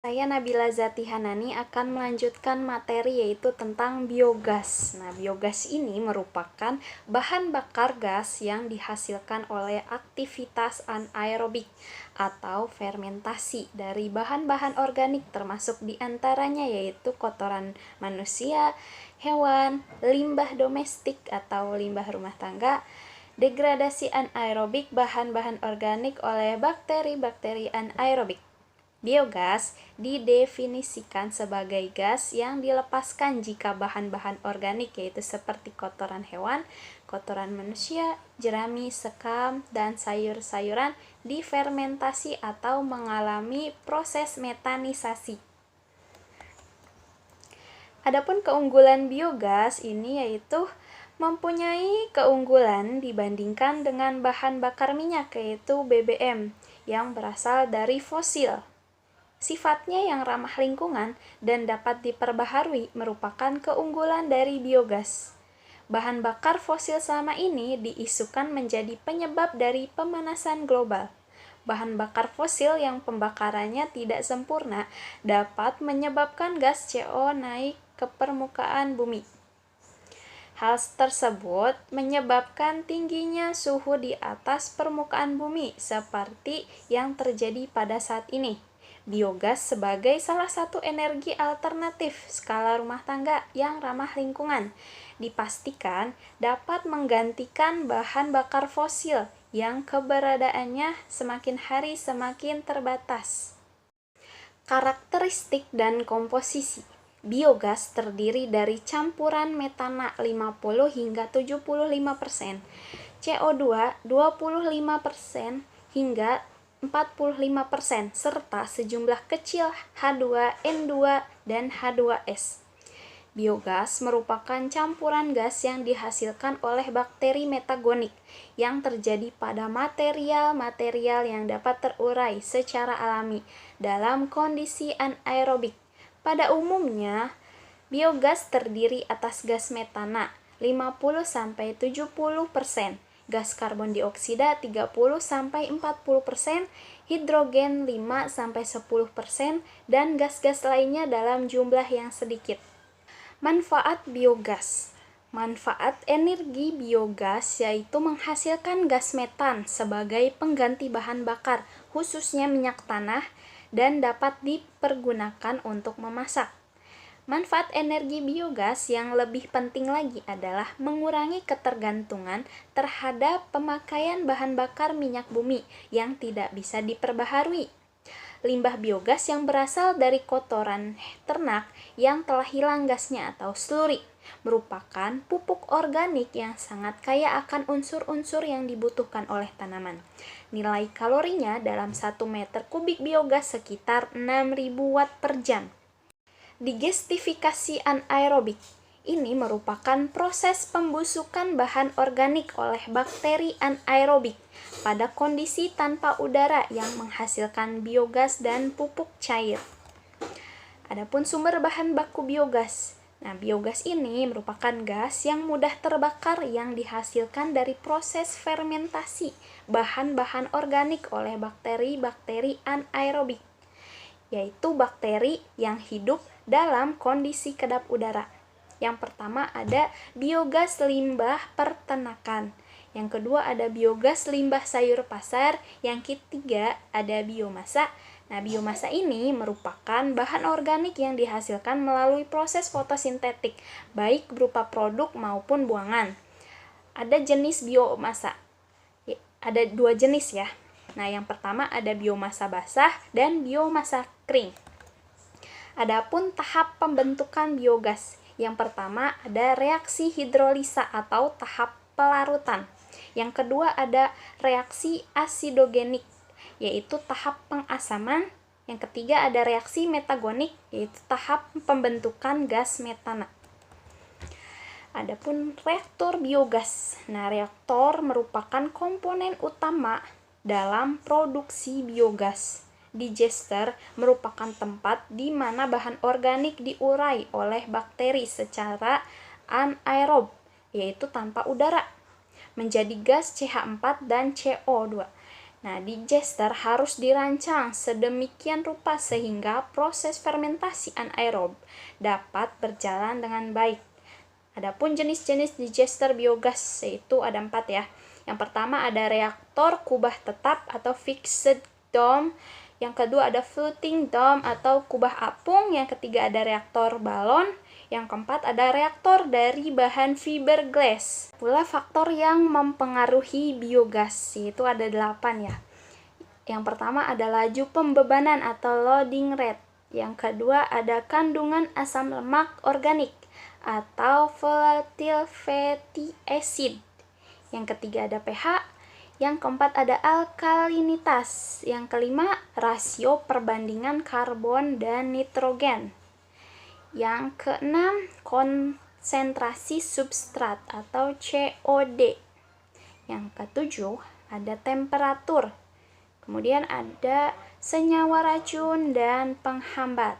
Saya Nabila Zati Hanani akan melanjutkan materi yaitu tentang biogas. Nah, biogas ini merupakan bahan bakar gas yang dihasilkan oleh aktivitas anaerobik atau fermentasi dari bahan-bahan organik termasuk diantaranya yaitu kotoran manusia, hewan, limbah domestik atau limbah rumah tangga, degradasi anaerobik bahan-bahan organik oleh bakteri-bakteri anaerobik. Biogas didefinisikan sebagai gas yang dilepaskan jika bahan-bahan organik yaitu seperti kotoran hewan, kotoran manusia, jerami, sekam, dan sayur-sayuran difermentasi atau mengalami proses metanisasi. Adapun keunggulan biogas ini yaitu mempunyai keunggulan dibandingkan dengan bahan bakar minyak yaitu BBM yang berasal dari fosil. Sifatnya yang ramah lingkungan dan dapat diperbaharui merupakan keunggulan dari biogas. Bahan bakar fosil selama ini diisukan menjadi penyebab dari pemanasan global. Bahan bakar fosil yang pembakarannya tidak sempurna dapat menyebabkan gas CO naik ke permukaan bumi. Hal tersebut menyebabkan tingginya suhu di atas permukaan bumi seperti yang terjadi pada saat ini. Biogas sebagai salah satu energi alternatif skala rumah tangga yang ramah lingkungan dipastikan dapat menggantikan bahan bakar fosil yang keberadaannya semakin hari semakin terbatas. Karakteristik dan komposisi biogas terdiri dari campuran metana 50 hingga 75%, CO2 25% hingga 45%, serta sejumlah kecil H2N2 dan H2S. Biogas merupakan campuran gas yang dihasilkan oleh bakteri metagonik yang terjadi pada material-material yang dapat terurai secara alami dalam kondisi anaerobik. Pada umumnya, biogas terdiri atas gas metana 50-70%, gas karbon dioksida 30-40%, hidrogen 5-10%, dan gas-gas lainnya dalam jumlah yang sedikit. Manfaat biogas. Manfaat energi biogas yaitu menghasilkan gas metan sebagai pengganti bahan bakar, khususnya minyak tanah, dan dapat dipergunakan untuk memasak. Manfaat energi biogas yang lebih penting lagi adalah mengurangi ketergantungan terhadap pemakaian bahan bakar minyak bumi yang tidak bisa diperbaharui. Limbah biogas yang berasal dari kotoran ternak yang telah hilang gasnya atau sluri merupakan pupuk organik yang sangat kaya akan unsur-unsur yang dibutuhkan oleh tanaman. Nilai kalorinya dalam 1 meter kubik biogas sekitar 6.000 watt per jam. Digestifikasi anaerobik ini merupakan proses pembusukan bahan organik oleh bakteri anaerobik pada kondisi tanpa udara yang menghasilkan biogas dan pupuk cair. Adapun sumber bahan baku biogas. Nah, biogas ini merupakan gas yang mudah terbakar yang dihasilkan dari proses fermentasi bahan-bahan organik oleh bakteri-bakteri anaerobik, yaitu bakteri yang hidup dalam kondisi kedap udara. Yang pertama ada biogas limbah peternakan. Yang kedua ada biogas limbah sayur pasar. Yang ketiga ada biomasa. Nah, biomasa ini merupakan bahan organik yang dihasilkan melalui proses fotosintetik, baik berupa produk maupun buangan. Ada jenis biomasa. Ada 2 jenis ya. Nah, yang pertama ada biomasa basah dan biomasa kering. Adapun tahap pembentukan biogas. Yang pertama ada reaksi hidrolisa atau tahap pelarutan. Yang kedua ada reaksi asidogenik, yaitu tahap pengasaman. Yang ketiga ada reaksi metagonik, yaitu tahap pembentukan gas metana. Adapun reaktor biogas. Nah, reaktor merupakan komponen utama dalam produksi biogas. Digester merupakan tempat di mana bahan organik diurai oleh bakteri secara anaerob, yaitu tanpa udara, menjadi gas CH4 dan CO2. Nah, digester harus dirancang sedemikian rupa sehingga proses fermentasi anaerob dapat berjalan dengan baik. Adapun jenis-jenis digester biogas yaitu ada 4 ya. Yang pertama ada reaktor kubah tetap atau fixed dome. Yang kedua ada floating dome atau kubah apung. Yang ketiga ada reaktor balon. Yang keempat ada reaktor dari bahan fiberglass. Pula faktor yang mempengaruhi biogas, yaitu ada 8 ya. Yang pertama ada laju pembebanan atau loading rate. Yang kedua ada kandungan asam lemak organik atau volatile fatty acid. Yang ketiga ada pH. Yang keempat ada alkalinitas. Yang kelima rasio perbandingan karbon dan nitrogen. Yang keenam, konsentrasi substrat atau COD. Yang ketujuh, ada temperatur. Kemudian ada senyawa racun dan penghambat.